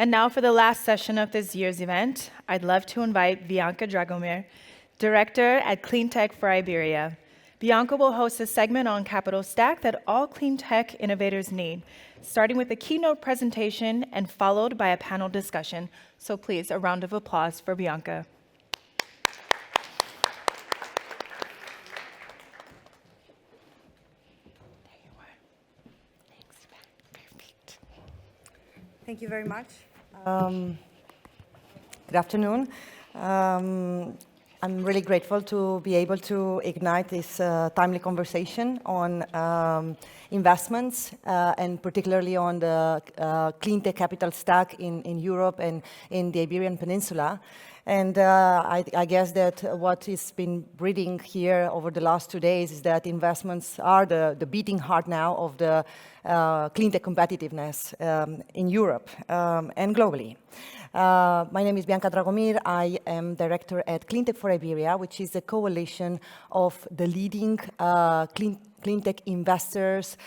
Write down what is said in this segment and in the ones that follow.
And now for the last session of this year's event, I'd love to invite Bianca Dragomir, Director at Cleantech for Iberia. Bianca will host a segment on capital stack that all clean tech innovators need, starting with a keynote presentation and followed by a panel discussion. So please, a round of applause for Bianca. Thank you very much. Good afternoon. I'm really grateful to be able to ignite this timely conversation on investments and particularly on the clean tech capital stack in Europe and in the Iberian Peninsula. And I guess that what has been breeding here over the last 2 days is that investments are the beating heart now of the clean tech competitiveness in Europe and globally. My name is Bianca Dragomir. I am director at Cleantech for Iberia, which is a coalition of the leading clean tech investors,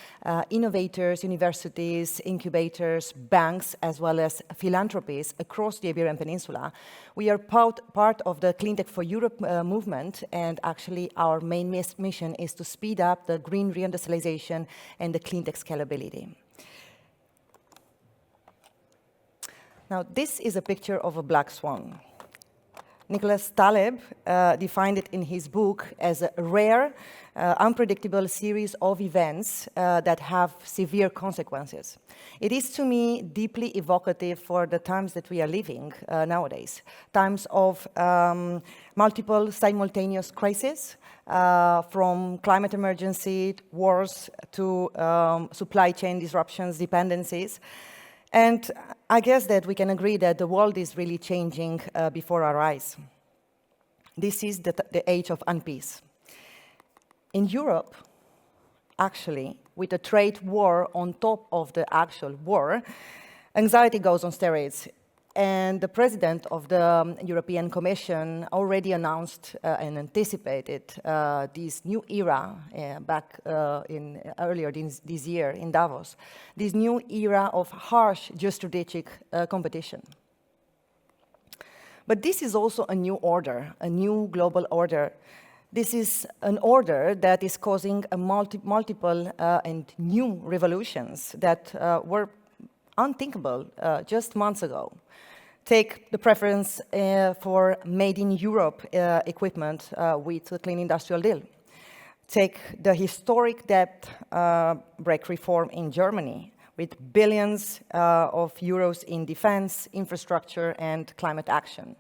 innovators, universities, incubators, banks, as well as philanthropies across the Iberian Peninsula. We are part of the Cleantech for Europe movement, and actually our main mission is to speed up the green reindustrialization and the clean tech scalability. Now, this is a picture of a black swan. Nicholas Taleb defined it in his book as a rare, unpredictable series of events that have severe consequences. It is, to me, deeply evocative for the times that we are living nowadays, times of multiple simultaneous crises, from climate emergency, wars, to supply chain disruptions, dependencies. And I guess that we can agree that the world is really changing before our eyes. This is the age of unpeace. In Europe, actually, with a trade war on top of the actual war, anxiety goes on steroids. And the president of the European Commission already announced and anticipated this new era earlier this year in Davos, this new era of harsh geostrategic competition. But this is also a new order, a new global order. This is an order that is causing multiple and new revolutions that were unthinkable just months ago. Take the preference for made in Europe equipment with the Clean Industrial Deal. Take the historic debt brake reform in Germany with billions of euros in defense, infrastructure, and climate action.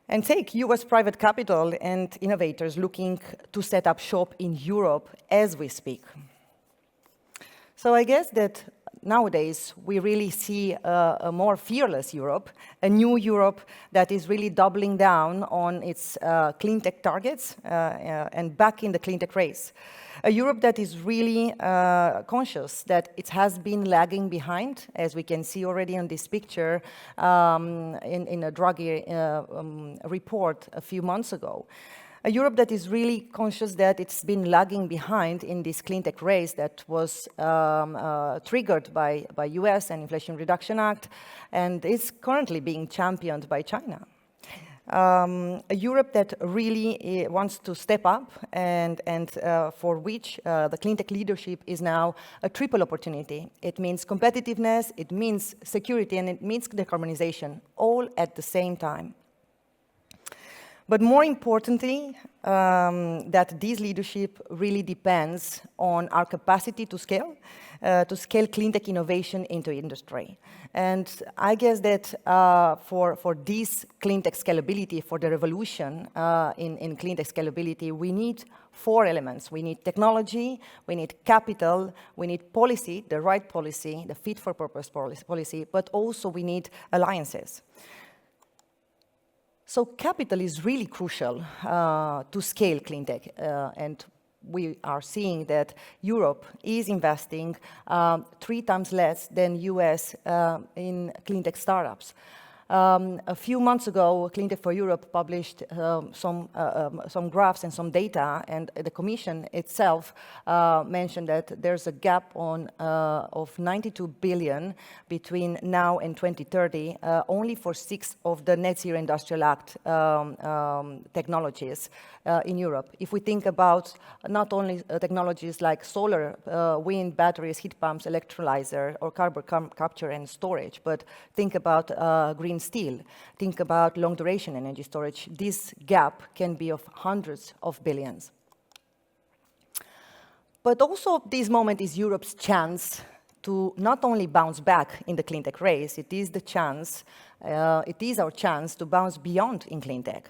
And take US private capital and innovators looking to set up shop in Europe as we speak. So I guess that nowadays, we really see a more fearless Europe, a new Europe that is really doubling down on its clean tech targets and back in the clean tech race. A Europe that is really conscious that it has been lagging behind, as we can see already on this picture in a Draghi report a few months ago. A Europe that is really conscious that it's been lagging behind in this clean tech race that was triggered by US and Inflation Reduction Act, and is currently being championed by China. A Europe that really wants to step up and for which the clean tech leadership is now a triple opportunity. It means competitiveness, it means security, and it means decarbonization, all at the same time. But more importantly, that this leadership really depends on our capacity to scale clean tech innovation into industry. And I guess that for this clean tech scalability, for the revolution in clean tech scalability, we need 4 elements. We need technology, we need capital, we need policy, the right policy, the fit for purpose policy, but also we need alliances. So capital is really crucial to scale clean tech, and we are seeing that Europe is investing 3 times less than US in clean tech startups. A few months ago, Cleantech for Europe published some graphs and some data, and the Commission itself mentioned that there's a gap of 92 billion between now and 2030, only for 6 of the Net Zero Industrial Act technologies in Europe. If we think about not only technologies like solar, wind, batteries, heat pumps, electrolyzer, or carbon capture and storage, but think about green steel, think about long duration energy storage, this gap can be of hundreds of billions. But also this moment is Europe's chance to not only bounce back in the cleantech race, it is our chance to bounce beyond in cleantech.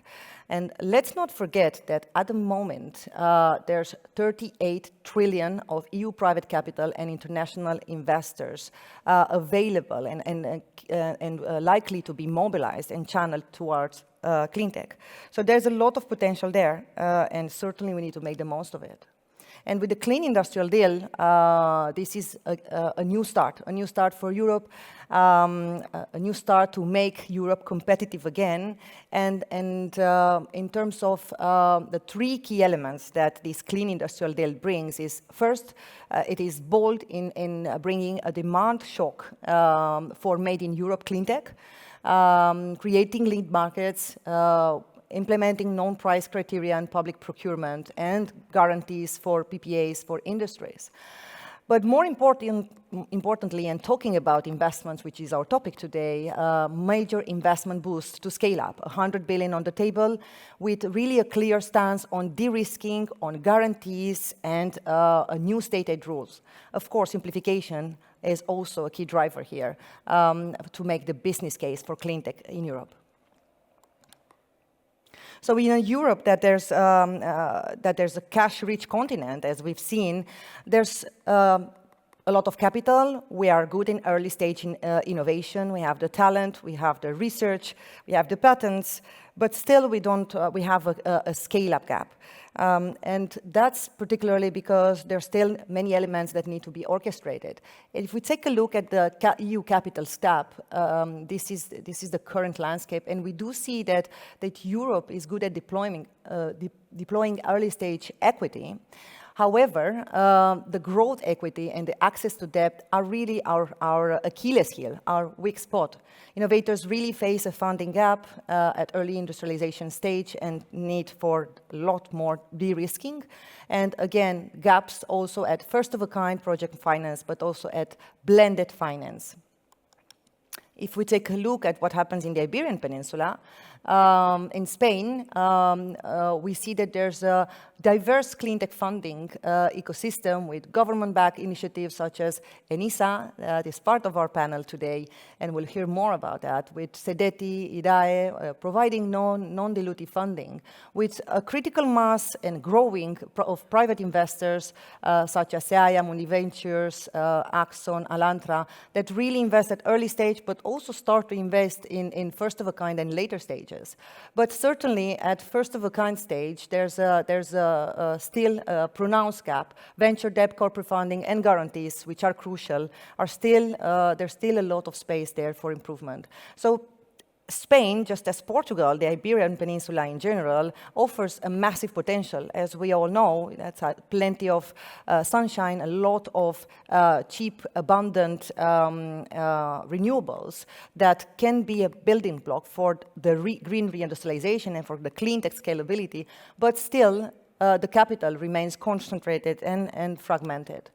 And let's not forget that at the moment, there's 38 trillion of EU private capital and international investors available and likely to be mobilized and channeled towards cleantech. So there's a lot of potential there, and certainly we need to make the most of it. And with the Clean Industrial Deal, this is a new start for Europe, a new start to make Europe competitive again. And in terms of the 3 key elements that this Clean Industrial Deal brings is, first, it is bold in bringing a demand shock for made in Europe cleantech, creating lead markets, implementing non-price criteria and public procurement, and guarantees for PPAs for industries. But more importantly, and talking about investments, which is our topic today, major investment boost to scale up, 100 billion on the table, with really a clear stance on de-risking, on guarantees, and a new state aid rules. Of course, simplification is also a key driver here to make the business case for cleantech in Europe. So in Europe, that there's a cash-rich continent, as we've seen. There's a lot of capital. We are good in early stage in innovation. We have the talent, we have the research, we have the patents, but still we have a scale-up gap. And that's particularly because there's still many elements that need to be orchestrated. And if we take a look at the EU capital stack, this is the current landscape, and we do see that Europe is good at deploying early stage equity. However, the growth equity and the access to debt are really our Achilles heel, our weak spot. Innovators really face a funding gap at early industrialization stage and need for a lot more de-risking. And again, gaps also at first-of-a-kind project finance, but also at blended finance. If we take a look at what happens in the Iberian Peninsula, in Spain, we see that there's a diverse cleantech funding ecosystem with government-backed initiatives such as ENISA, that is part of our panel today, and we'll hear more about that, with SEDETI, IDAE, providing non-dilutive funding, with a critical mass and growing of private investors such as SEAIA, Muniventures, Axon, Alantra, that really invest at early stage, but also start to invest in first-of-a-kind and later stages. But certainly at first-of-a-kind stage, there's still a pronounced gap. Venture debt, corporate funding, and guarantees, which are crucial, there's still a lot of space there for improvement. So Spain, just as Portugal, the Iberian Peninsula in general, offers a massive potential. As we all know, that's plenty of sunshine, a lot of cheap, abundant renewables that can be a building block for the green reindustrialization and for the cleantech scalability, but still the capital remains concentrated and fragmented.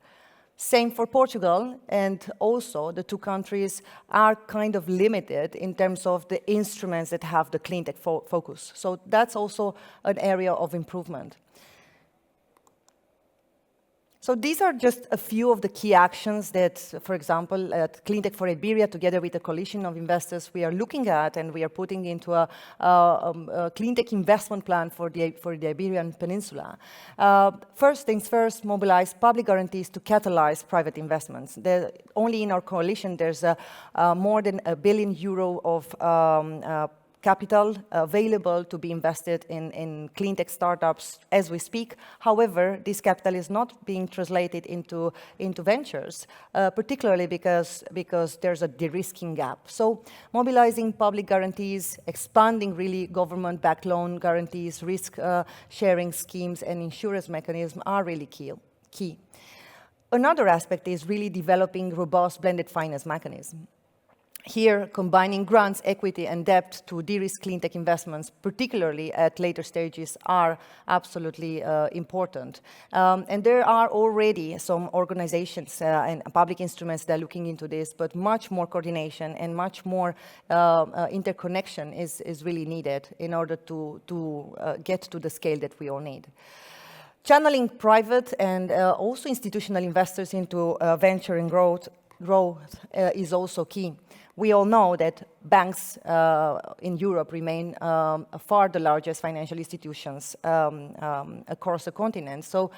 Same for Portugal, and also the 2 countries are kind of limited in terms of the instruments that have the cleantech focus. So that's also an area of improvement. So these are just a few of the key actions that, for example, at Cleantech for Iberia, together with a coalition of investors, we are looking at, and we are putting into a cleantech investment plan for the Iberian Peninsula. First things first, mobilize public guarantees to catalyze private investments. Only in our coalition, there's more than €1 billion of capital available to be invested in clean tech startups as we speak. However, this capital is not being translated into ventures, particularly because there's a de-risking gap. So mobilizing public guarantees, expanding really government-backed loan guarantees, risk sharing schemes and insurance mechanisms are really key. Another aspect is really developing robust blended finance mechanism. Here, combining grants, equity, and debt to de-risk clean tech investments, particularly at later stages, are absolutely important. And there are already some organizations and public instruments that are looking into this, but much more coordination and much more interconnection is really needed in order to get to the scale that we all need. Channeling private and also institutional investors into venture and growth is also key. We all know that banks in Europe remain far the largest financial institutions across the continent. So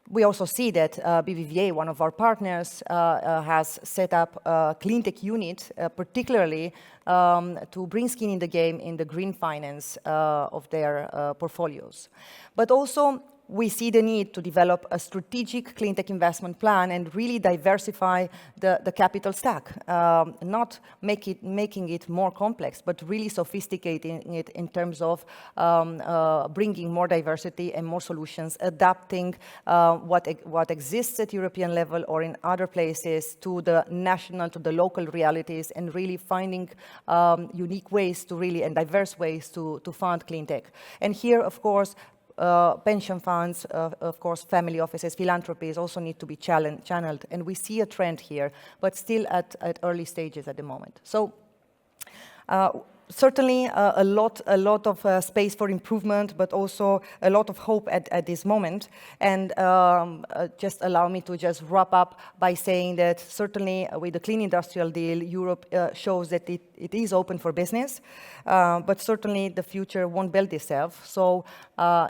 we also see that BBVA, one of our partners, has set up a clean tech unit, particularly to bring skin in the game in the green finance of their portfolios. But also, we see the need to develop a strategic clean tech investment plan and really diversify the capital stack, not making it more complex, but really sophisticating it in terms of bringing more diversity and more solutions, adapting what exists at European level or in other places to the national, to the local realities, and really finding unique ways to really, and diverse ways to fund clean tech. And here, of course, pension funds, of course, family offices, philanthropies also need to be channeled. And we see a trend here, but still at early stages at the moment. So certainly a lot of space for improvement, but also a lot of hope at this moment. And just allow me to just wrap up by saying that certainly with the Clean Industrial Deal, Europe shows that it is open for business, but certainly the future won't build itself. So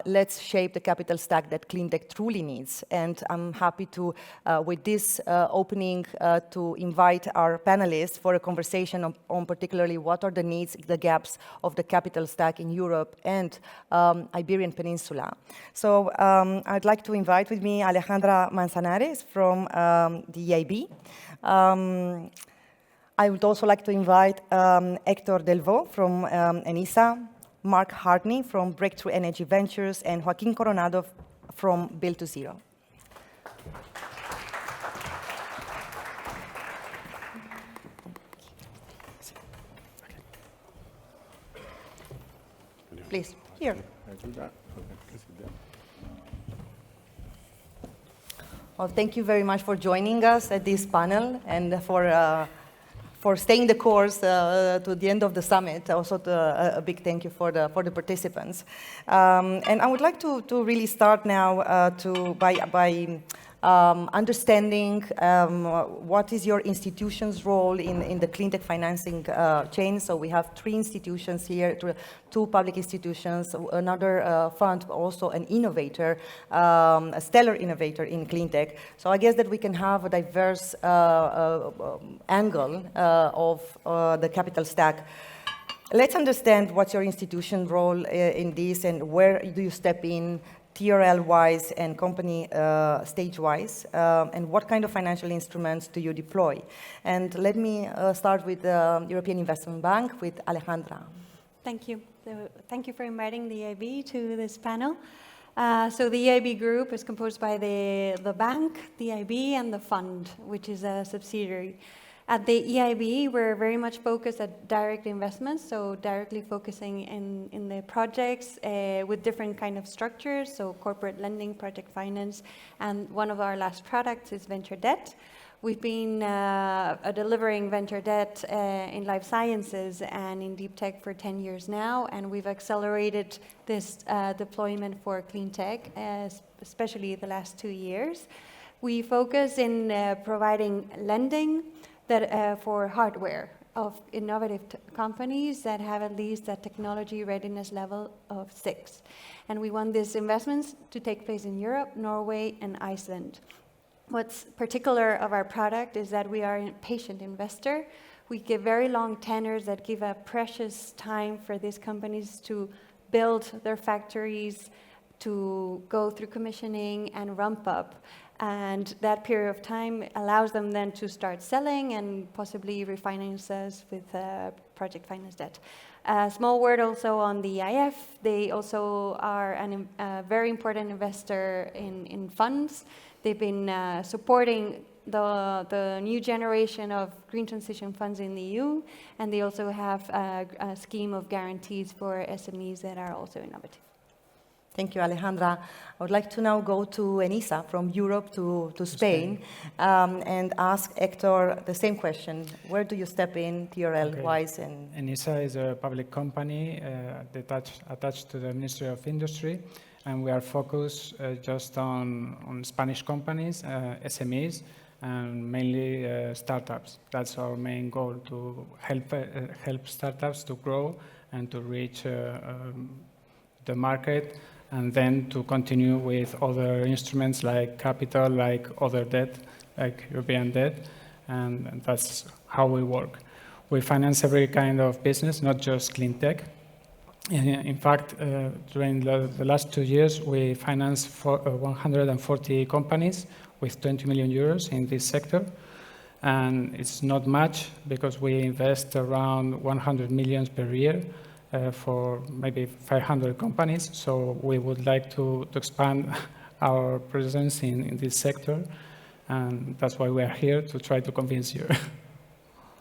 let's shape the capital stack that clean tech truly needs. And I'm happy to, with this opening, to invite our panelists for a conversation on particularly what are the needs, the gaps of the capital stack in Europe and Iberian Peninsula. So I'd like to invite with me Alejandra Manzanares from the EIB. I would also like to invite Hector Delvaulx from ENISA, Mark Hartney from Breakthrough Energy Ventures, and Joaquin Coronado from Build to Zero. Please, here. Well, thank you very much for joining us at this panel and for staying the course to the end of the summit. Also, a big thank you for the participants. And I would like to really start now by understanding what is your institution's role in the clean tech financing chain. So we have 3 institutions here, 2 public institutions, another fund, also an innovator, a stellar innovator in clean tech. So I guess that we can have a diverse angle of the capital stack. Let's understand what's your institution role in this and where do you step in, TRL-wise and company stage-wise, and what kind of financial instruments do you deploy? And let me start with the European Investment Bank, with Alejandra. Thank you. Thank you for inviting the EIB to this panel. So the EIB group is composed by the bank, the EIB, and the fund, which is a subsidiary. At the EIB, we're very much focused at direct investments, so directly focusing in the projects with different kind of structures, so corporate lending, project finance, and one of our last products is venture debt. We've been delivering venture debt in life sciences and in deep tech for 10 years now, and we've accelerated this deployment for clean tech, especially the last 2 years. We focus in providing lending that for hardware of innovative companies that have at least a technology readiness level of 6. And we want these investments to take place in Europe, Norway, and Iceland. What's particular of our product is that we are a patient investor. We give very long tenors that give a precious time for these companies to build their factories, to go through commissioning and ramp up. And that period of time allows them then to start selling and possibly refinance us with project finance debt. A small word also on the IF. They also are a very important investor in funds. They've been supporting the new generation of green transition funds in the EU, and they also have a scheme of guarantees for SMEs that are also innovative. Thank you, Alejandra. I would like to now go to ENISA, from Europe to Spain, and ask Hector the same question. Where do you step in, TRL-wise? And ENISA is a public company attached to the Ministry of Industry, and we are focused just on Spanish companies, SMEs, and mainly startups. That's our main goal, to help startups to grow and to reach the market, and then to continue with other instruments like capital, like other debt, like European debt, and that's how we work. We finance every kind of business, not just clean tech. In fact, during the last 2 years, we financed 140 companies with 20 million euros in this sector. And it's not much because we invest around 100 million per year for maybe 500 companies. So we would like to expand our presence in this sector. And that's why we are here, to try to convince you.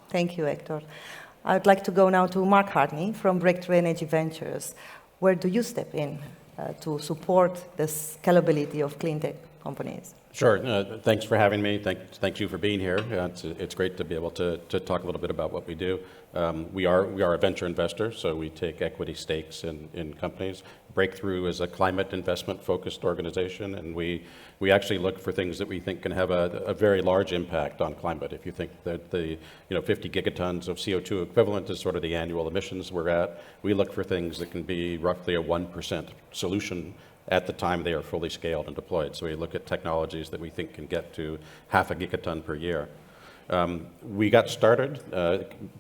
thank you, Hector. I'd like to go now to Mark Hartney from Breakthrough Energy Ventures. Where do you step in to support the scalability of clean tech companies? Sure. Thanks for having me. Thank you for being here. It's great to be able to talk a little bit about what we do. We are a venture investor, so we take equity stakes in companies. Breakthrough is a climate investment-focused organization, and we actually look for things that we think can have a very large impact on climate. If you think that the 50 gigatons of CO2 equivalent is sort of the annual emissions we're at, we look for things that can be roughly a 1% solution at the time they are fully scaled and deployed. So we look at technologies that we think can get to half a gigaton per year. We got started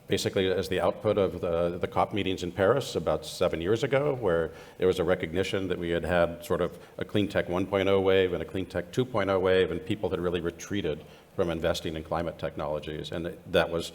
basically as the output of the COP meetings in Paris about 7 years ago, where there was a recognition that we had sort of a clean tech 1.0 wave and a clean tech 2.0 wave, and people had really retreated from investing in climate technologies, and that was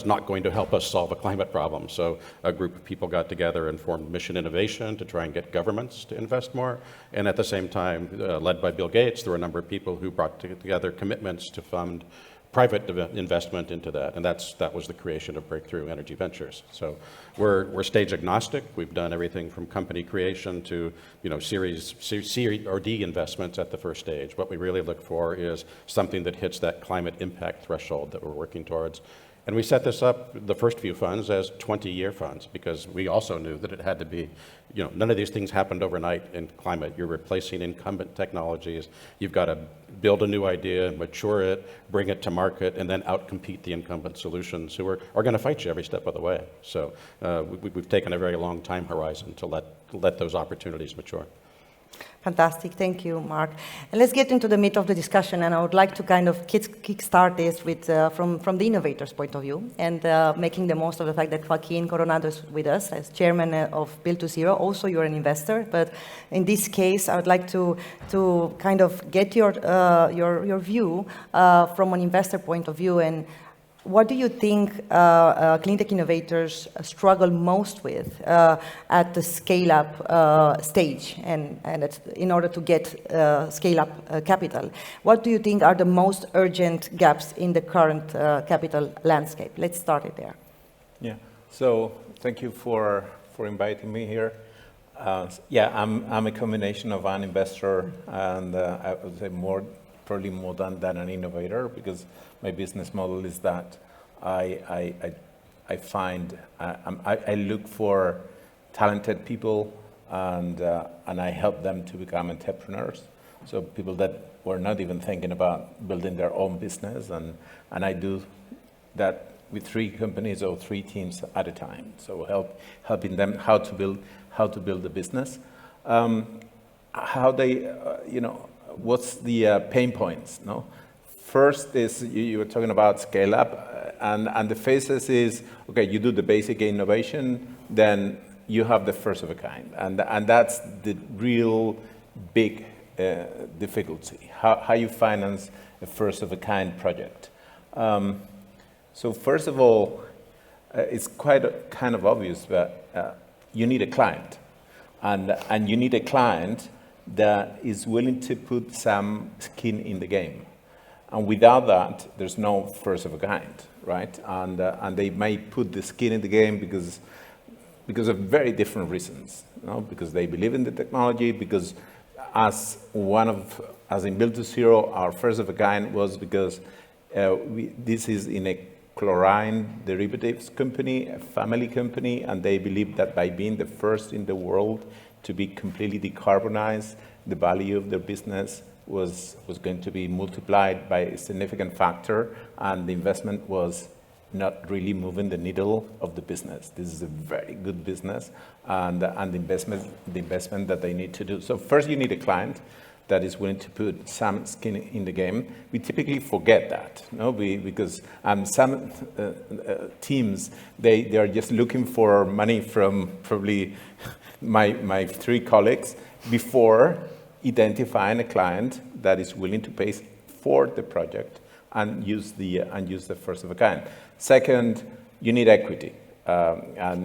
not going to help us solve a climate problem. So a group of people got together and formed Mission Innovation to try and get governments to invest more, and at the same time, led by Bill Gates, there were a number of people who brought together commitments to fund private investment into that, and that was the creation of Breakthrough Energy Ventures. So we're stage agnostic. We've done everything from company creation to Series C or D investments at the first stage. What we really look for is something that hits that climate impact threshold that we're working towards. And we set this up, the first few funds, as 20-year funds, because we also knew that it had to be, none of these things happened overnight in climate. You're replacing incumbent technologies. You've got to build a new idea, mature it, bring it to market, and then outcompete the incumbent solutions who are going to fight you every step of the way. So we've taken a very long time horizon to let those opportunities mature. Fantastic, thank you, Mark. And let's get into the meat of the discussion, and I would like to kind of kickstart this with from the innovators' point of view, and making the most of the fact that Joaquin Coronado is with us as chairman of Build to Zero. Also, you're an investor, but in this case, I would like to kind of get your view from an investor point of view, and what do you think clean tech innovators struggle most with at the scale-up stage, and in order to get scale-up capital? What do you think are the most urgent gaps in the current capital landscape? Let's start it there. Yeah. So thank you for inviting me here. I'm a combination of an investor and I would say probably more than an innovator, because my business model is that I find I look for talented people and I help them to become entrepreneurs. So people that were not even thinking about building their own business, and I do that with 3 companies or 3 teams at a time. So helping them how to build a business, how they what's the pain points, no? First is, you were talking about scale up, and the phases is, okay, you do the basic innovation, then you have the first of a kind. And that's the real big difficulty, how you finance a first of a kind project. So first of all, it's quite kind of obvious that you need a client. And you need a client that is willing to put some skin in the game. And without that, there's no first of a kind, right? And they may put the skin in the game because of very different reasons, you know? Because they believe in the technology, because as in Build to Zero, our first of a kind was because this is in a chlorine derivatives company, a family company, and they believe that by being the first in the world to be completely decarbonized, the value of their business was going to be multiplied by a significant factor, and the investment was not really moving the needle of the business. This is a very good business, and the investment that they need to do. So first you need a client that is willing to put some skin in the game. We typically forget that, no? Because some teams, they are just looking for money from probably my three colleagues before identifying a client that is willing to pay for the project and use the first of a kind. Second, you need equity, and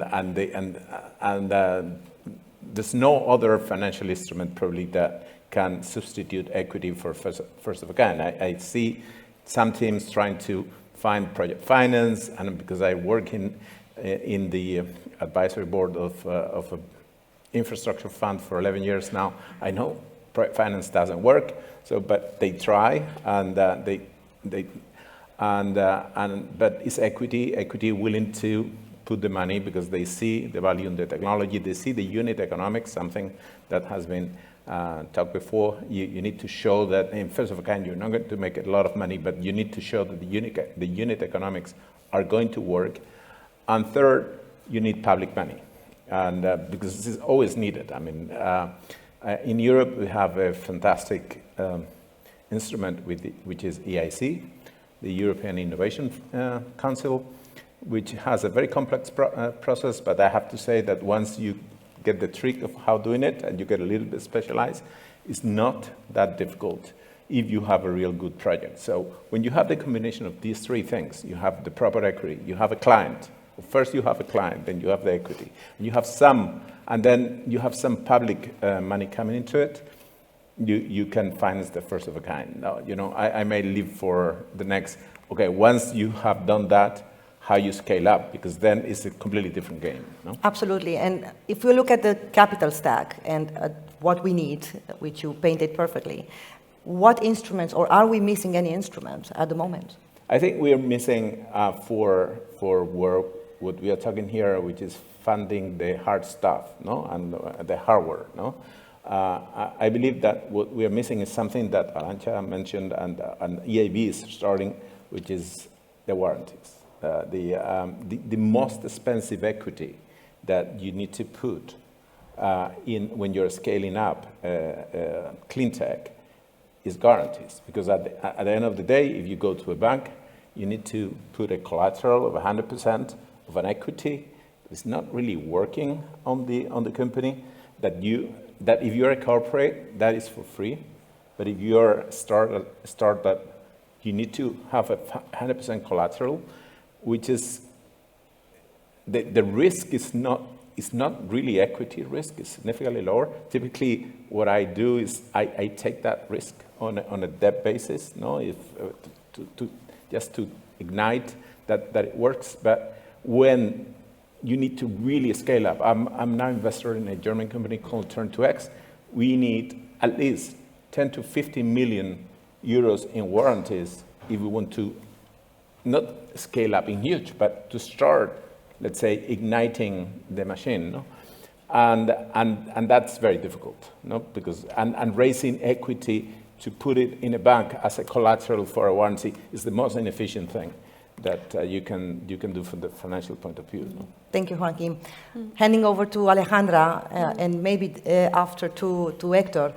there's no other financial instrument probably that can substitute equity for first of a kind. I see some teams trying to find project finance, and because I work in the advisory board of an infrastructure fund for 11 years now, I know project finance doesn't work. So, but they try, but it's equity willing to put the money because they see the value in the technology, they see the unit economics, something that has been talked before. You need to show that in first of a kind, you're not going to make a lot of money, but you need to show that the unit economics are going to work. And third, you need public money, and because this is always needed. I mean, in Europe, we have a fantastic instrument which is EIC, the European Innovation Council, which has a very complex process, but I have to say that once you get the trick of how doing it and you get a little bit specialized, it's not that difficult if you have a real good project. So when you have the combination of these three things, you have the proper equity, you have a client. First you have a client, then you have the equity. You have some, and then you have some public money coming into it, you can finance the first of a kind. Now, you know, I may leave for the next, okay, once you have done that, how you scale up, because then it's a completely different game. No? Absolutely. And if we look at the capital stack and what we need, which you painted perfectly, what instruments, or are we missing any instruments at the moment? I think we are missing for work, what we are talking here, which is funding the hard stuff, no, and the hardware, no. I believe that what we are missing is something that Arantxa mentioned, and EIB is starting, which is the warranties. The most expensive equity that you need to put in when you're scaling up Cleantech is guarantees, because at the end of the day, if you go to a bank, you need to put a collateral of 100% of an equity. It's not really working on the company. That if you're a corporate, that is for free, but if you're a startup, you need to have a 100% collateral, which is the risk is not really equity risk. It's significantly lower. Typically, what I do is I take that risk on a debt basis, no, just to ignite that it works. But when you need to really scale up, I'm now investor in a German company called Turn2X. We need at least 10 to 50 million euros in warranties if we want to not scale up in huge, but to start, let's say, igniting the machine, no? And that's very difficult, no? Because and raising equity to put it in a bank as a collateral for a warranty is the most inefficient thing. that you can do from the financial point of view. No? Thank you, Joaquin. Handing over to Alejandra, and maybe after to Hector.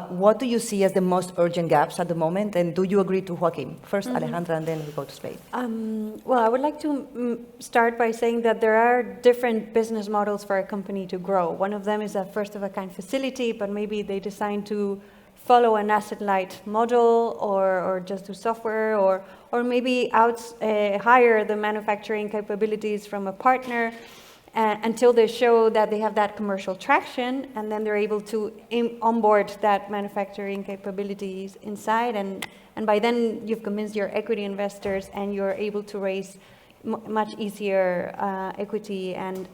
What do you see as the most urgent gaps at the moment, and do you agree to Joaquin? First, Alejandra, and then we go to Spain. Well, I would like to start by saying that there are different business models for a company to grow. One of them is a first-of-a-kind facility, but maybe they decide to follow an asset-light model, or just do software, or maybe hire the manufacturing capabilities from a partner until they show that they have that commercial traction, and then they're able to onboard that manufacturing capabilities inside, and by then you've convinced your equity investors, and you're able to raise much easier equity and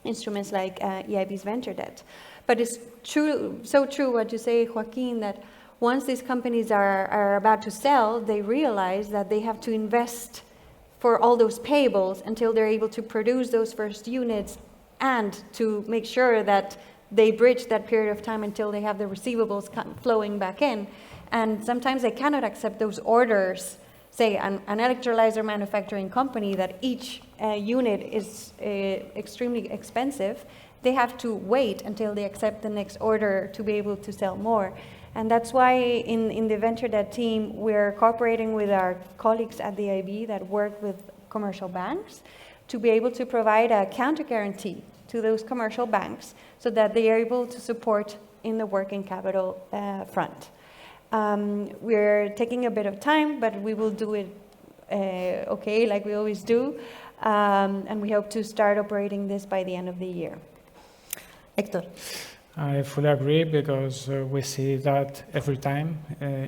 instruments like EIB's venture debt. But it's true, so true what you say, Joaquin, that once these companies are about to sell, they realize that they have to invest for all those payables until they're able to produce those first units, and to make sure that they bridge that period of time until they have the receivables flowing back in. And sometimes they cannot accept those orders. Say an electrolyzer manufacturing company that each unit is extremely expensive, they have to wait until they accept the next order to be able to sell more. And that's why in the venture debt team, we're cooperating with our colleagues at the EIB that work with commercial banks to be able to provide a counter guarantee to those commercial banks so that they are able to support in the working capital front. We're taking a bit of time, but we will do it okay, like we always do. And we hope to start operating this by the end of the year. Hector. I fully agree, because we see that every time,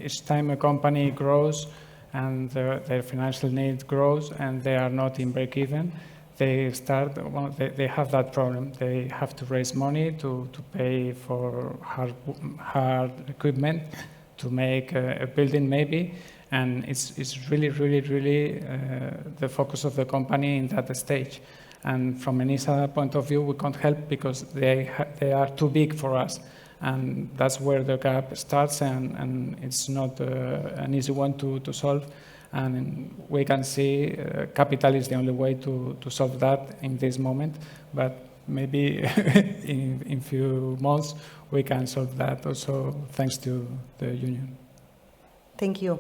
each time a company grows and their financial need grows and they are not in break-even, they have that problem. They have to raise money to pay for hard equipment, to make a building maybe, and it's really the focus of the company in that stage. And from ENISA point of view, we can't help because they are too big for us. And that's where the gap starts, and it's not an easy one to solve. And we can see capital is the only way to solve that in this moment. But maybe in few months, we can solve that also thanks to the union. Thank you.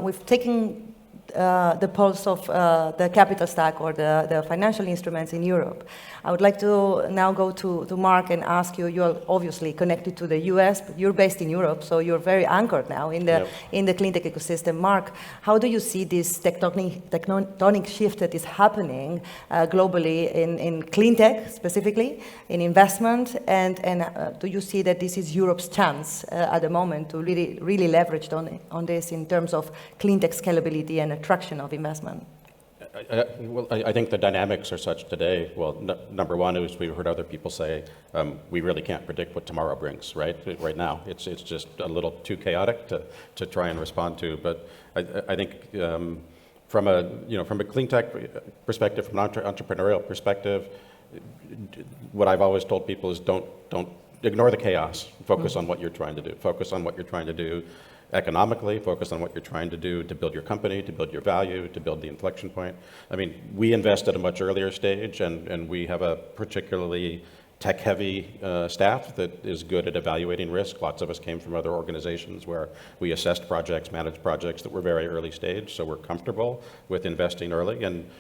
We've taken the pulse of the capital stack, or the financial instruments in Europe. I would like to now go to Mark and ask you, you're obviously connected to the US, but you're based in Europe, so you're very anchored now in the cleantech ecosystem. Mark, how do you see this tectonic shift that is happening globally in cleantech specifically, in investment, and do you see that this is Europe's chance at the moment to really leverage on this in terms of cleantech scalability and attraction of investment? I think the dynamics are such today. Well, number one is we've heard other people say we really can't predict what tomorrow brings. Right now, it's just a little too chaotic to try and respond to. But I think from a cleantech perspective, from an entrepreneurial perspective, what I've always told people is don't ignore the chaos. Focus on what you're trying to do. Focus on what you're trying to do economically, focus on what you're trying to do to build your company, to build your value, to build the inflection point. I mean, we invest at a much earlier stage, and we have a particularly tech-heavy staff that is good at evaluating risk. Lots of us came from other organizations where we assessed projects, managed projects that were very early stage, so we're comfortable with investing early. And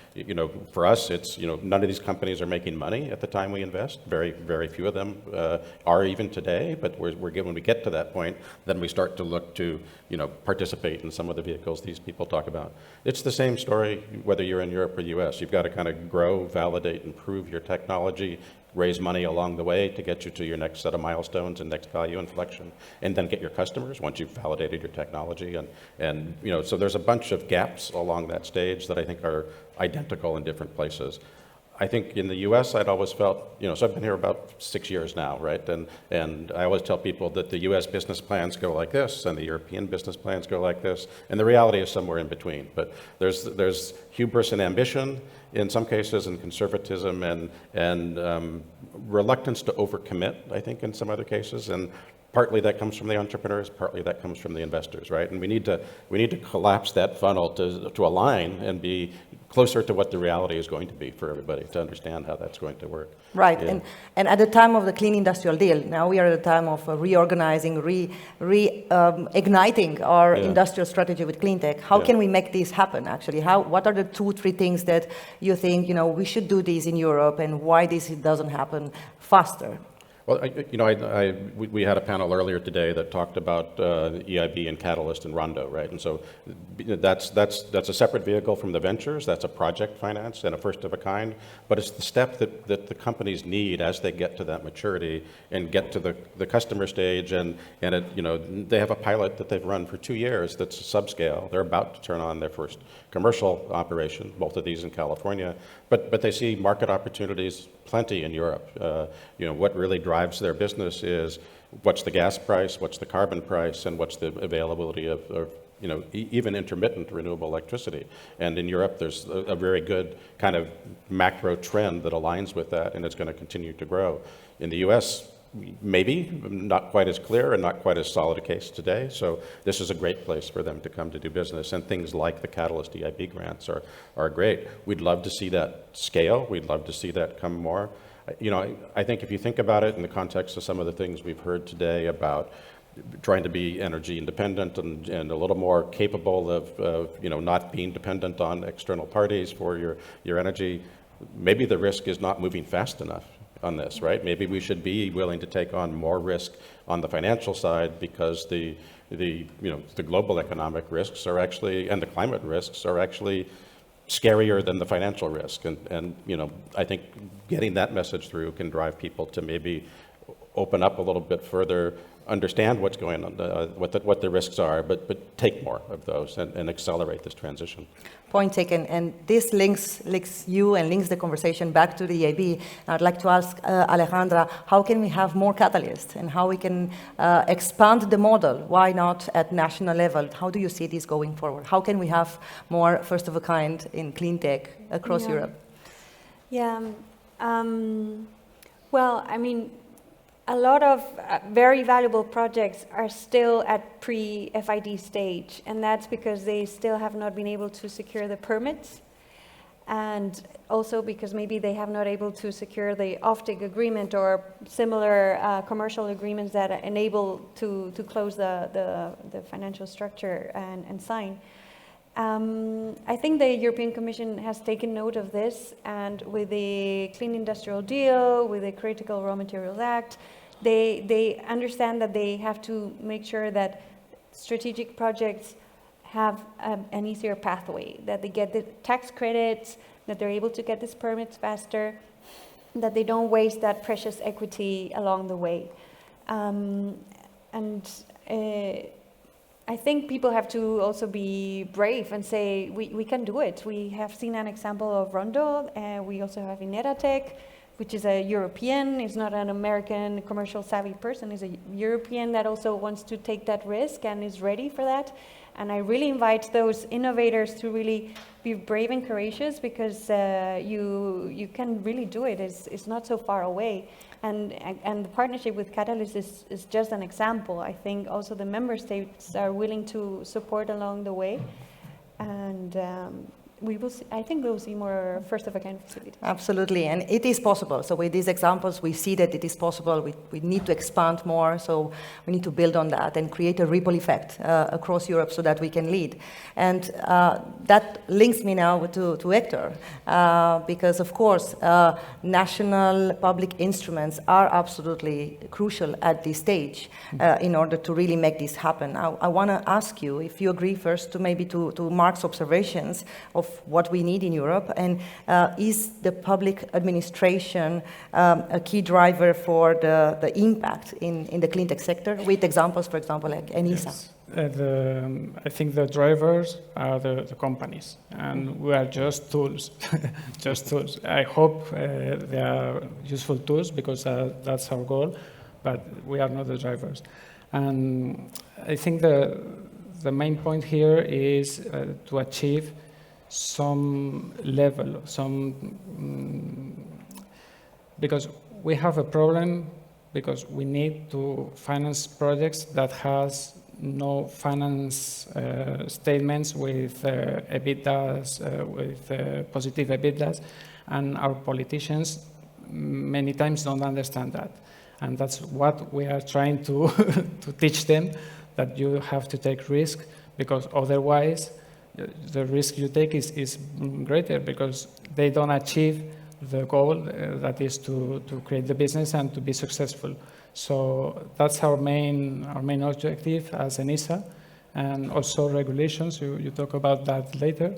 for us, it's none of these companies are making money at the time we invest. Very, very few of them are even today. But when we get to that point, then we start to look to participate in some of the vehicles these people talk about. It's the same story whether you're in Europe or US. You've got to kind of grow, validate, improve your technology, raise money along the way to get you to your next set of milestones and next value inflection, and then get your customers once you've validated your technology. And so there's a bunch of gaps along that stage that I think are identical in different places. I think in the US, I'd always felt, so I've been here about 6 years now, right? And I always tell people that the US business plans go like this, and the European business plans go like this, and the reality is somewhere in between. But there's hubris and ambition in some cases, and conservatism and reluctance to overcommit, I think, in some other cases. And partly that comes from the entrepreneurs, partly that comes from the investors, right? And we need to collapse that funnel to align and be closer to what the reality is going to be for everybody, to understand how that's going to work. Right, Yeah. and at the time of the Clean Industrial Deal, now we are at the time of reorganizing, igniting our industrial strategy with Cleantech. How can we make this happen, actually? What are the 2-3 things that you think, we should do this in Europe, and why this doesn't happen faster? Well, we had a panel earlier today that talked about EIB and Catalyst and Rondo, right? And so that's a separate vehicle from the ventures. That's a project finance and a first of a kind. But it's the step that the companies need as they get to that maturity and get to the customer stage. And they have a pilot that they've run for 2 years that's subscale. They're about to turn on their first commercial operation, both of these in California. But they see market opportunities plenty in Europe. What really drives their business is what's the gas price, what's the carbon price, and what's the availability of even intermittent renewable electricity. And in Europe, there's a very good kind of macro trend that aligns with that, and it's going to continue to grow. In the US, maybe not quite as clear and not quite as solid a case today. So this is a great place for them to come to do business, and things like the Catalyst EIB grants are great. We'd love to see that scale. We'd love to see that come more. I think if you think about it in the context of some of the things we've heard today about trying to be energy independent and a little more capable of not being dependent on external parties for your energy, maybe the risk is not moving fast enough on this, right? Maybe we should be willing to take on more risk on the financial side, because the global economic risks are actually, and the climate risks are actually scarier than the financial risk. And I think getting that message through can drive people to maybe open up a little bit further, understand what's going on, what the risks are, but take more of those and accelerate this transition. Point taken, and this links you and links the conversation back to the EIB. I'd like to ask Alejandra, how can we have more catalysts, and how we can expand the model? Why not at national level? How do you see this going forward? How can we have more first of a kind in clean tech across Europe? Yeah, well, I mean, a lot of very valuable projects are still at pre-FID stage, and that's because they still have not been able to secure the permits, and also because maybe they have not able to secure the offtake agreement or similar commercial agreements that enable to close the financial structure and sign. I think the European Commission has taken note of this, and with the Clean Industrial Deal, with the Critical Raw Materials Act, they understand that they have to make sure that strategic projects have an easier pathway, that they get the tax credits, that they're able to get these permits faster, that they don't waste that precious equity along the way. I think people have to also be brave and say, we can do it. We have seen an example of Rondo, we also have ENISA, which is a European, is not an American commercial savvy person, is a European that also wants to take that risk and is ready for that. And I really invite those innovators to really be brave and courageous, because you can really do it. It's not so far away. And the partnership with Catalyst is just an example. I think also the member states are willing to support along the way. And we will see, I think we'll see more first-of-a-kind facilities. Absolutely, and it is possible. So with these examples, we see that it is possible. We need to expand more, so we need to build on that and create a ripple effect across Europe so that we can lead. And that links me now to Hector, because of course, national public instruments are absolutely crucial at this stage in order to really make this happen. I want to ask you if you agree first to maybe to Mark's observations of what we need in Europe, and is the public administration a key driver for the impact in the clean tech sector, with examples, for example, like ENISA? Yes. I think the drivers are the companies, and we are just tools, just tools. I hope they are useful tools, because that's our goal, but we are not the drivers. And I think the main point here is to achieve some level, because we have a problem because we need to finance projects that has no finance statements with EBITDAs, with positive EBITDAs, and our politicians many times don't understand that. And that's what we are trying to, to teach them, that you have to take risk, because otherwise the risk you take is greater, because they don't achieve the goal that is to create the business and to be successful. So that's our main objective as ENISA, and also regulations. You talk about that later,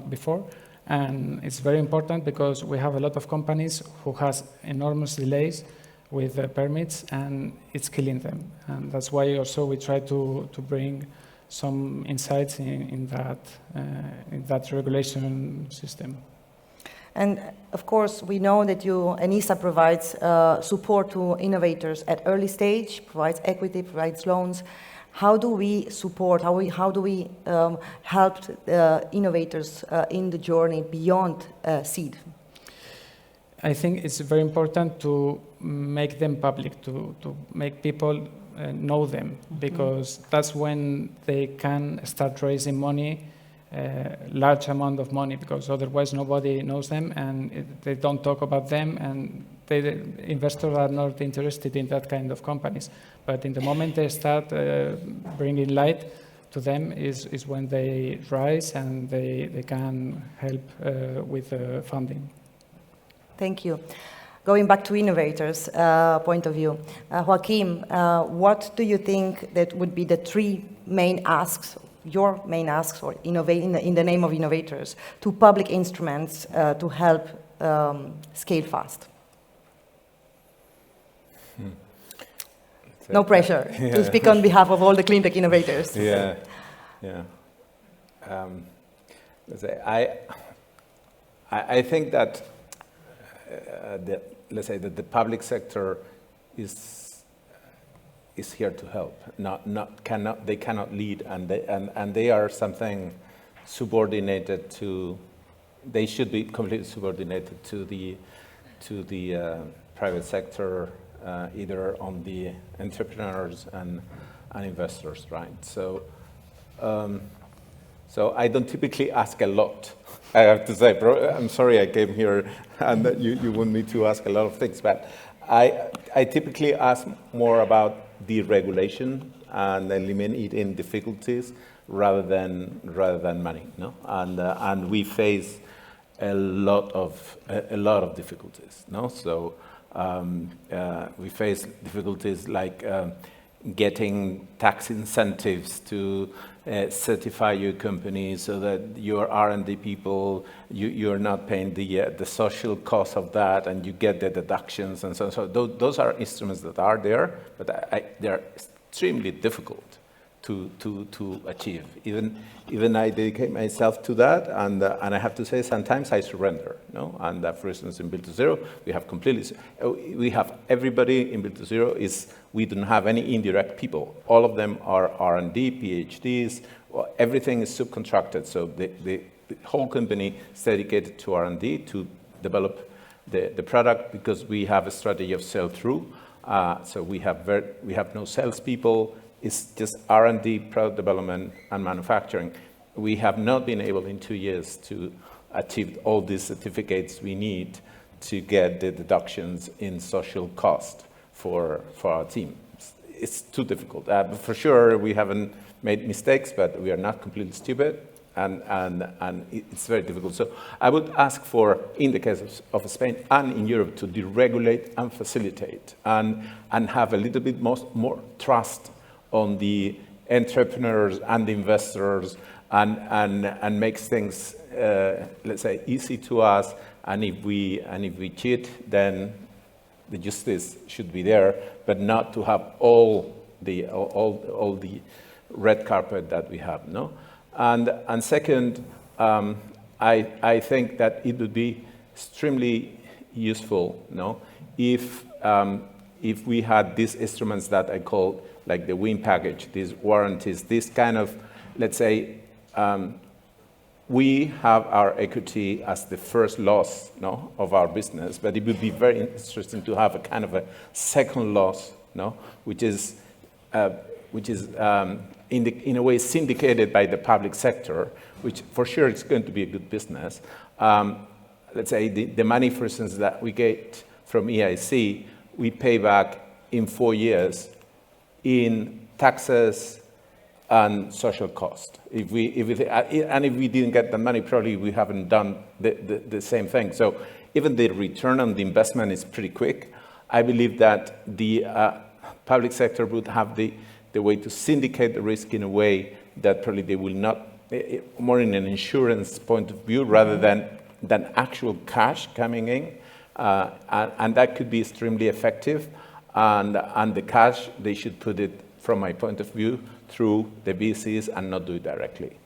before. And it's very important because we have a lot of companies who has enormous delays with the permits, and it's killing them. And that's why also we try to bring some insights in that regulation system. And of course, we know that ENISA provides support to innovators at early stage, provides equity, provides loans. How do we support, how do we help innovators in the journey beyond seed? I think it's very important to make them public, to make people know them, because that's when they can start raising money, large amount of money, because otherwise nobody knows them and they don't talk about them, and investors are not interested in that kind of companies. But in the moment they start bringing light to them is when they rise and they can help with funding. Thank you. Going back to innovators' point of view, Joaquin, what do you think that would be the three main asks, your main asks, or in the name of innovators, to public instruments to help scale fast? No pressure to speak on behalf of all the cleantech innovators. Yeah. I think that let's say that the public sector is here to help. They cannot lead, and they are something subordinated to. They should be completely subordinated to the private sector, either on the entrepreneurs and investors, right? So I don't typically ask a lot. I have to say, I'm sorry I came here and that you want me to ask a lot of things, but I typically ask more about the regulation and eliminating difficulties rather than money, no? And we face a lot of difficulties, no? So we face difficulties like getting tax incentives to certify your company so that your R&D people, you're not paying the social cost of that, and you get the deductions and so on. So those are instruments that are there, but they're extremely difficult to achieve. Even I dedicate myself to that, and I have to say sometimes I surrender. No, and for instance in Build to Zero we have everybody in Build to Zero we don't have any indirect people. All of them are R&D, PhDs. Everything is subcontracted. So the whole company is dedicated to R&D to develop the product, because we have a strategy of sell-through. So we have no salespeople. It's just R&D, product development, and manufacturing. We have not been able in 2 years to achieve all these certificates we need to get the deductions in social cost for our team. It's too difficult. But for sure, we haven't made mistakes, but we are not completely stupid, and it's very difficult. So I would ask for, in the case of Spain and in Europe, to deregulate and facilitate, and have a little bit more trust on the entrepreneurs and the investors, and makes things, let's say, easy to us. And if we cheat, then the justice should be there, but not to have all the red carpet that we have, no? And second, I think that it would be extremely useful, no, if we had these instruments that I call like the win package, these warranties, this kind of, let's say, we have our equity as the first loss, no, of our business, but it would be very interesting to have a kind of a second loss, no, which is in a way syndicated by the public sector, which for sure is going to be a good business. Let's say the money, for instance, that we get from EIC, we pay back in 4 years in taxes and social cost. If we didn't get the money, probably we haven't done the same thing. So even the return on the investment is pretty quick. I believe that the public sector would have the way to syndicate the risk in a way that probably they will not, more in an insurance point of view rather than actual cash coming in. And that could be extremely effective. And the cash, they should put it, from my point of view, through the VCs and not do it directly.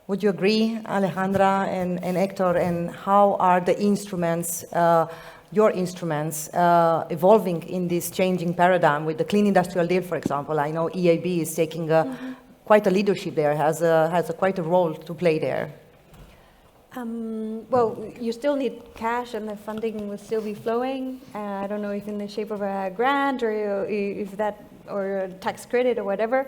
Would you agree, Alejandra and Hector, and how are the instruments, your instruments, evolving in this changing paradigm with the Clean Industrial Deal, for example? I know EIB is taking quite a leadership there, has quite a role to play there. Well, you still need cash, and the funding will still be flowing. I don't know if in the shape of a grant or if that, or a tax credit or whatever.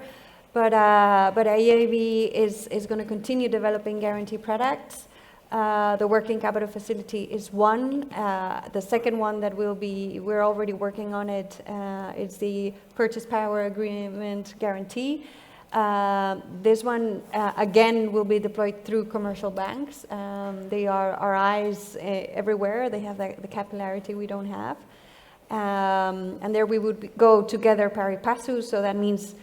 But EIB is going to continue developing guarantee products. The working capital facility is one. The second one that we're already working on it, is the purchase power agreement guarantee. This one, again, will be deployed through commercial banks. They are our eyes everywhere. They have the capillarity we don't have. And there we would go together pari passu, so that means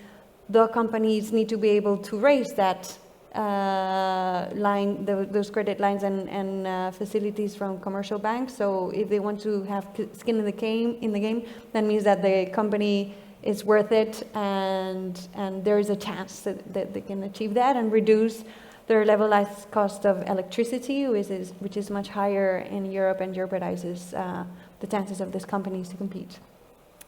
the companies need to be able to raise that line, those credit lines and facilities from commercial banks. So if they want to have skin in the game, that means that the company is worth it, and there is a chance that they can achieve that and reduce their levelized cost of electricity, which is much higher in Europe and jeopardizes the chances of these companies to compete.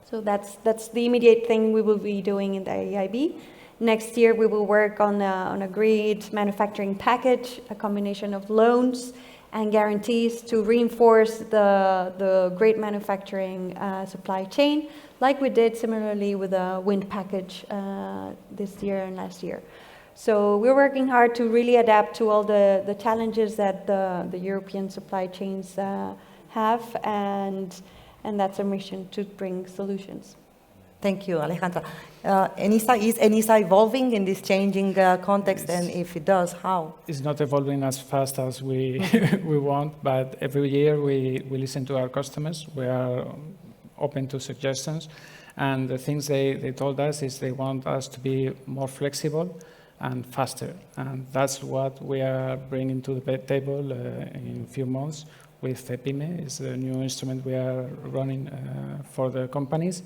So that's the immediate thing we will be doing in the EIB. Next year we will work on an agreed manufacturing package, a combination of loans and guarantees to reinforce the great manufacturing supply chain, like we did similarly with the wind package this year and last year. So we're working hard to really adapt to all the challenges that the European supply chains have, and that's our mission, to bring solutions. Thank you, Alejandra. Is ENISA evolving in this changing context, and if it does, how? It's not evolving as fast as we want, but every year we listen to our customers. We are open to suggestions, and the things they told us is they want us to be more flexible and faster, and that's what we are bringing to the table in a few months with PYME. It's a new instrument we are running for the companies.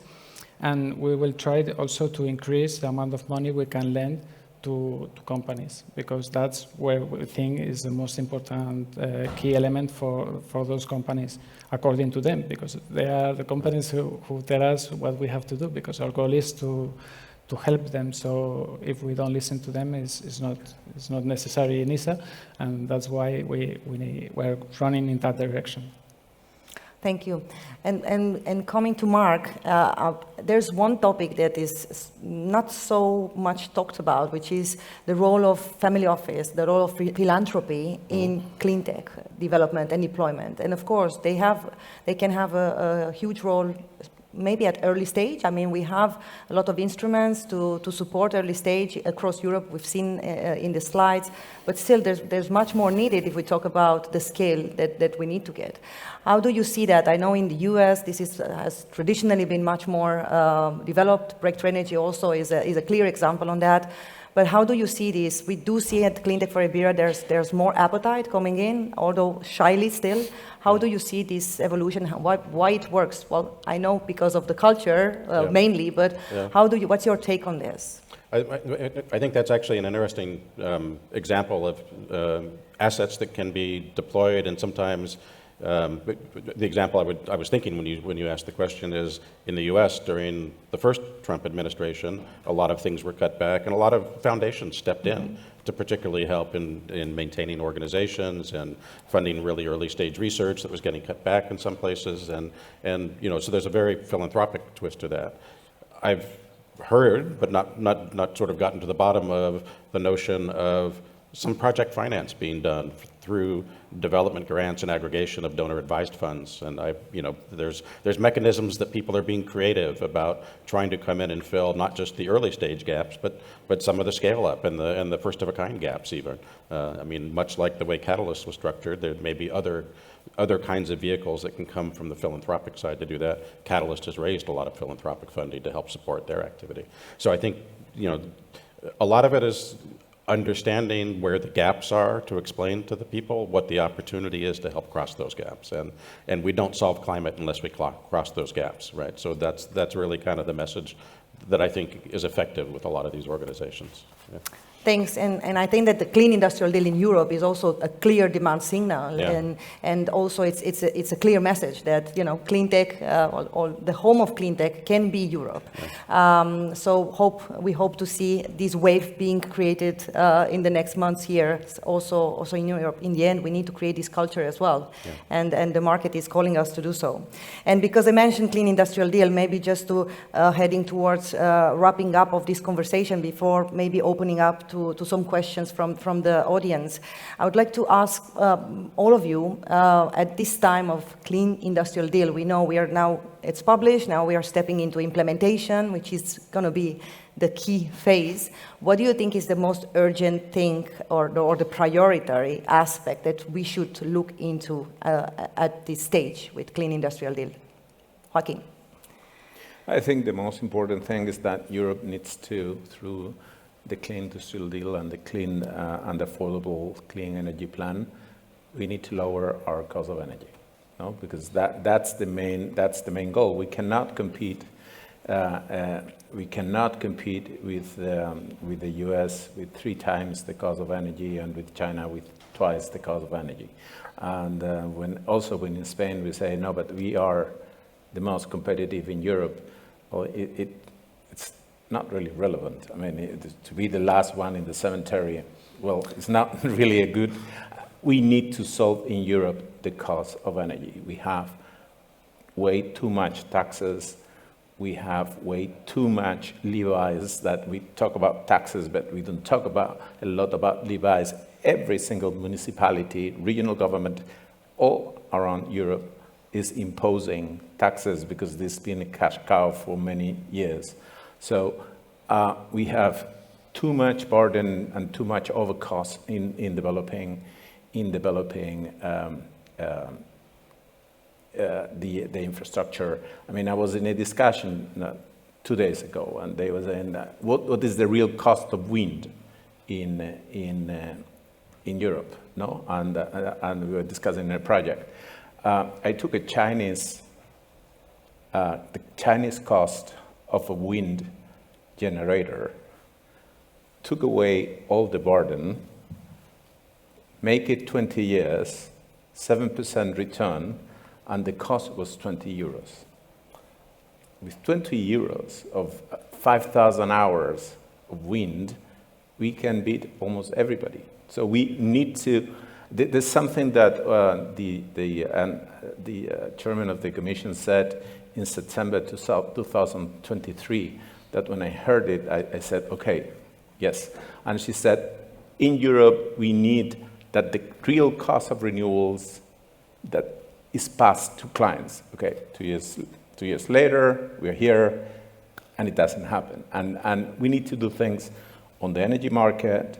And we will try also to increase the amount of money we can lend to companies, because that's where we think is the most important key element for those companies, according to them, because they are the companies who tell us what we have to do, because our goal is to help them. So if we don't listen to them, it's not necessary in ENISA, and that's why we're running in that direction. Thank you. And coming to Mark, there's one topic that is not so much talked about, which is the role of family office, the role of philanthropy in clean tech development and deployment. And of course, they can have a huge role, maybe at early stage. I mean, we have a lot of instruments to support early stage across Europe. We've seen in the slides, but still there's much more needed if we talk about the scale that we need to get. How do you see that? I know in the US, this has traditionally been much more developed. Breakthrough Energy also is a clear example on that. But how do you see this? We do see at Cleantech for Iberia, there's more appetite coming in, although shyly still. How do you see this evolution? Why it works? Well, I know because of the culture mainly, but what's your take on this? I think that's actually an interesting example of assets that can be deployed and sometimes But the example I was thinking when you asked the question is, in the U.S. during the first Trump administration, a lot of things were cut back, and a lot of foundations stepped in to particularly help in maintaining organizations and funding really early stage research that was getting cut back in some places, and so there's a very philanthropic twist to that. I've heard, but not sort of gotten to the bottom of the notion of some project finance being done through development grants and aggregation of donor-advised funds, and there's mechanisms that people are being creative about trying to come in and fill not just the early stage gaps, but some of the scale up and the first of a kind gaps even. Much like the way Catalyst was structured, there may be other kinds of vehicles that can come from the philanthropic side to do that. Catalyst has raised a lot of philanthropic funding to help support their activity. So I think a lot of it is understanding where the gaps are to explain to the people what the opportunity is to help cross those gaps. And we don't solve climate unless we cross those gaps, right? So that's really kind of the message that I think is effective with a lot of these organizations. Yeah. Thanks, and I think that the clean industrial deal in Europe is also a clear demand signal, Yeah. and also it's a clear message that clean tech, or the home of clean tech can be Europe. Yeah. So we hope to see this wave being created in the next months here, also in Europe. In the end, we need to create this culture as well, yeah. and the market is calling us to do so. And because I mentioned clean industrial deal, maybe just to heading towards wrapping up of this conversation before maybe opening up to some questions from the audience. I would like to ask all of you, at this time of clean industrial deal, we know it's published, now we are stepping into implementation, which is going to be the key phase. What do you think is the most urgent thing or the priority aspect that we should look into at this stage with clean industrial deal? Joaquin. I think the most important thing is that Europe needs to, through the clean industrial deal and the clean and affordable clean energy plan, we need to lower our cost of energy, no? Because that's the main goal. We cannot compete. We cannot compete with the U.S. with 3 times the cost of energy and with China with twice the cost of energy. And when in Spain we say no, but we are the most competitive in Europe, well, it's not really relevant. To be the last one in the cemetery, well, it's not really a good. We need to solve in Europe the cost of energy. We have way too much taxes. We have way too much levies that we talk about taxes, but we don't talk a lot about levies. Every single municipality, regional government, all around Europe is imposing taxes because this has been a cash cow for many years. So we have too much burden and too much overcost in developing the infrastructure. I was in a discussion 2 days ago, and they were saying that what is the real cost of wind in Europe? No, and we were discussing a project. I took the Chinese cost of a wind generator, took away all the burden, make it 20 years, 7% return, and the cost was 20 euros. With 20 euros of 5,000 hours of wind, we can beat almost everybody. So we need to. There's something that the chairman of the commission said in September 2023, that when I heard it, I said, okay, yes. And she said, in Europe, we need that the real cost of renewables that is passed to clients. Okay, 2 years later, we're here, and it doesn't happen. And we need to do things on the energy market,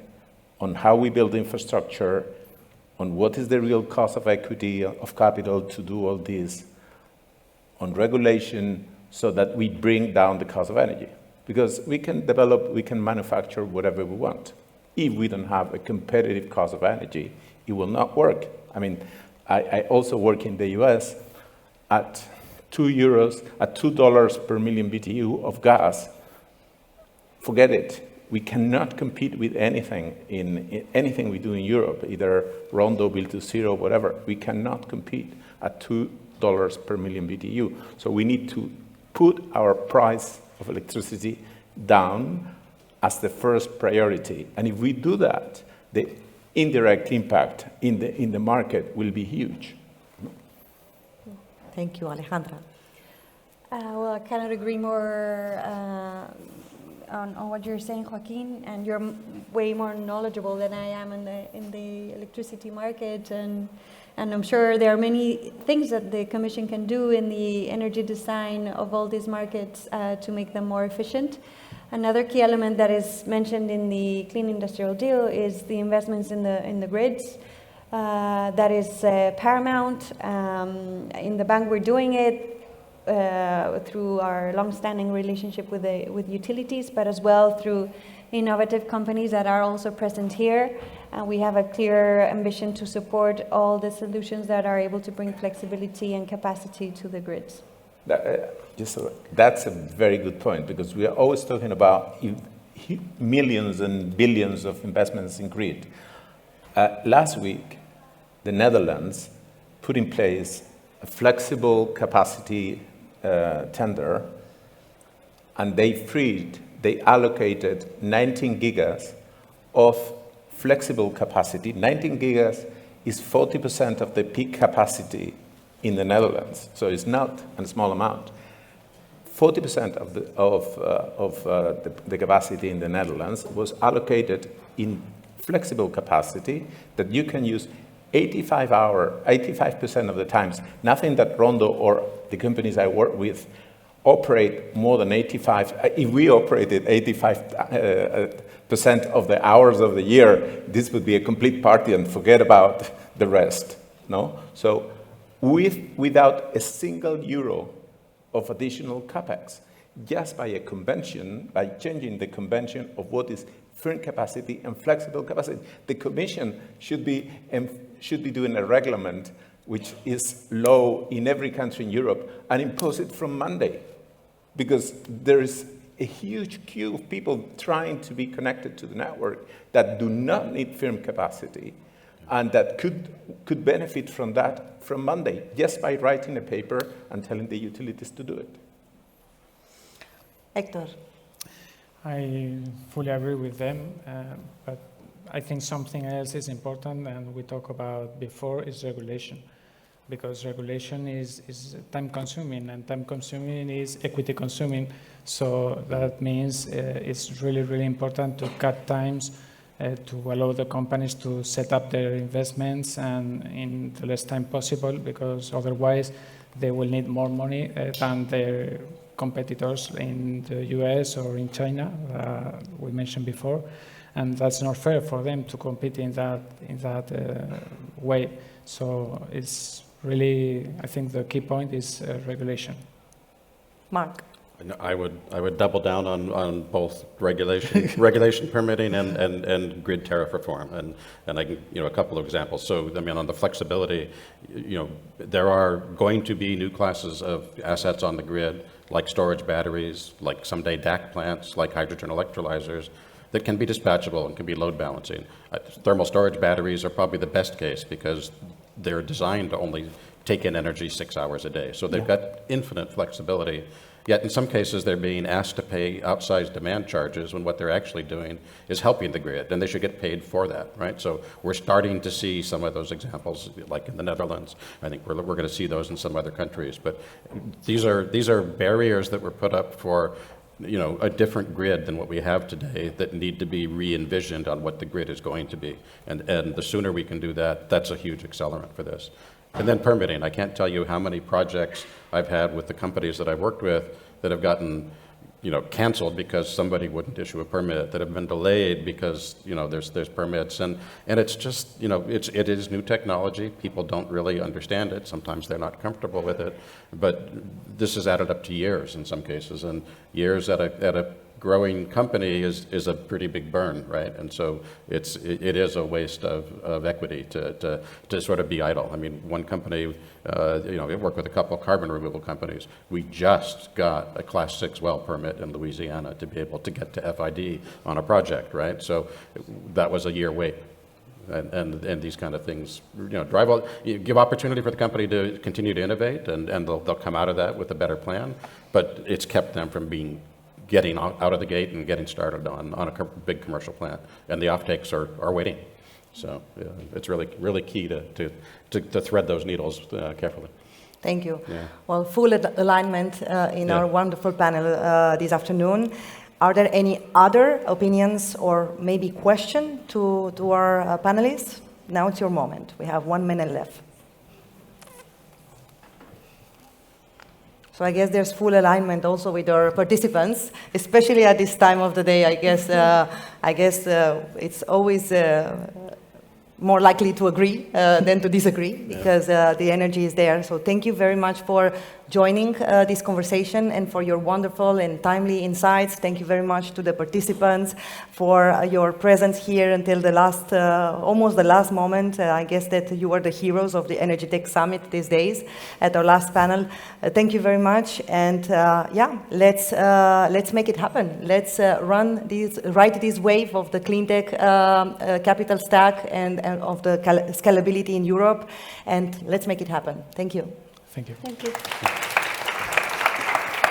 on how we build infrastructure, on what is the real cost of equity, of capital to do all this, on regulation, so that we bring down the cost of energy. Because we can manufacture whatever we want. If we don't have a competitive cost of energy, it will not work. I also work in the US at $2 per million BTU of gas. Forget it. we cannot compete with anything in anything we do in Europe, either Rondo, Build to Zero, whatever. We cannot compete at $2 per million BTU. So we need to put our price of electricity down as the first priority. And if we do that, the indirect impact in the market will be huge. Thank you, Alejandra. Well, I cannot agree more on what you're saying, Joaquin, and you're way more knowledgeable than I am in the electricity market, and I'm sure there are many things that the Commission can do in the energy design of all these markets to make them more efficient. Another key element that is mentioned in the Clean Industrial Deal is the investments in the grids. That is paramount. In the bank, we're doing it through our long-standing relationship with utilities, but as well through innovative companies that are also present here. We have a clear ambition to support all the solutions that are able to bring flexibility and capacity to the grids. That's a very good point, because we are always talking about millions and billions of investments in grid. Last week, the Netherlands put in place a flexible capacity tender, and they allocated 19 gigas of flexible capacity. 19 gigas is 40% of the peak capacity in the Netherlands, so it's not a small amount. 40% of the capacity in the Netherlands was allocated in flexible capacity that you can use 85% of the times. Nothing that Rondo or the companies I work with operate more than 85. If we operated 85% of the hours of the year, this would be a complete party and forget about the rest. No? So without a single euro of additional capex, just by a convention, by changing the convention of what is firm capacity and flexible capacity, the Commission should be doing a regulation which is low in every country in Europe and impose it from Monday, because there is a huge queue of people trying to be connected to the network that do not need firm capacity and that could benefit from that from Monday, just by writing a paper and telling the utilities to do it. Hector. I fully agree with them, but I think something else is important, and we talked about before, is regulation. Because regulation is time-consuming, and time-consuming is equity-consuming. So that means it's really, really important to cut times to allow the companies to set up their investments and in the less time possible, because otherwise they will need more money than their competitors in the US or in China, we mentioned before. And that's not fair for them to compete in that way. So it's really, I think the key point is regulation. Mark. I would double down on both regulation permitting and grid tariff reform, and I can, a couple of examples. So I mean, on the flexibility, there are going to be new classes of assets on the grid, like storage batteries, like someday DAC plants, like hydrogen electrolyzers, that can be dispatchable and can be load balancing. Thermal storage batteries are probably the best case because they're designed to only take in energy 6 hours a day. So they've got infinite flexibility. Yet in some cases, they're being asked to pay outsized demand charges when what they're actually doing is helping the grid, and they should get paid for that, right? So we're starting to see some of those examples, like in the Netherlands. I think we're going to see those in some other countries. But these are barriers that were put up for a different grid than what we have today that need to be re-envisioned on what the grid is going to be. And the sooner we can do that, that's a huge accelerant for this. And then permitting. I can't tell you how many projects I've had with the companies that I've worked with that have gotten canceled because somebody wouldn't issue a permit, that have been delayed because there's permits, and it's just it is new technology. People don't really understand it. Sometimes they're not comfortable with it, but this has added up to years in some cases, and years at a growing company is a pretty big burn, right? And so it is a waste of equity to sort of be idle. I mean, one company, we work with a couple of carbon removal companies. We just got a Class 6 well permit in Louisiana to be able to get to FID on a project, right? So that was a year wait. And these kind of things, give opportunity for the company to continue to innovate, and they'll come out of that with a better plan. But it's kept them from getting out of the gate and getting started on a big commercial plant, and the offtakes are waiting. So it's really key to thread those needles carefully. Thank you. Yeah. Well, full alignment in our wonderful panel this afternoon. Are there any other opinions or maybe question to our panelists? Now it's your moment. We have 1 minute left. So I guess there's full alignment also with our participants, especially at this time of the day. I guess it's always more likely to agree than to disagree, because the energy is there. So thank you very much for joining this conversation and for your wonderful and timely insights. Thank you very much to the participants for your presence here until the last, almost the last moment. I guess that you are the heroes of the Energy Tech Summit these days at our last panel. Thank you very much. And let's make it happen. Let's ride this wave of the clean tech capital stack and of the scalability in Europe. And let's make it happen. Thank you. Thank you. Thank you.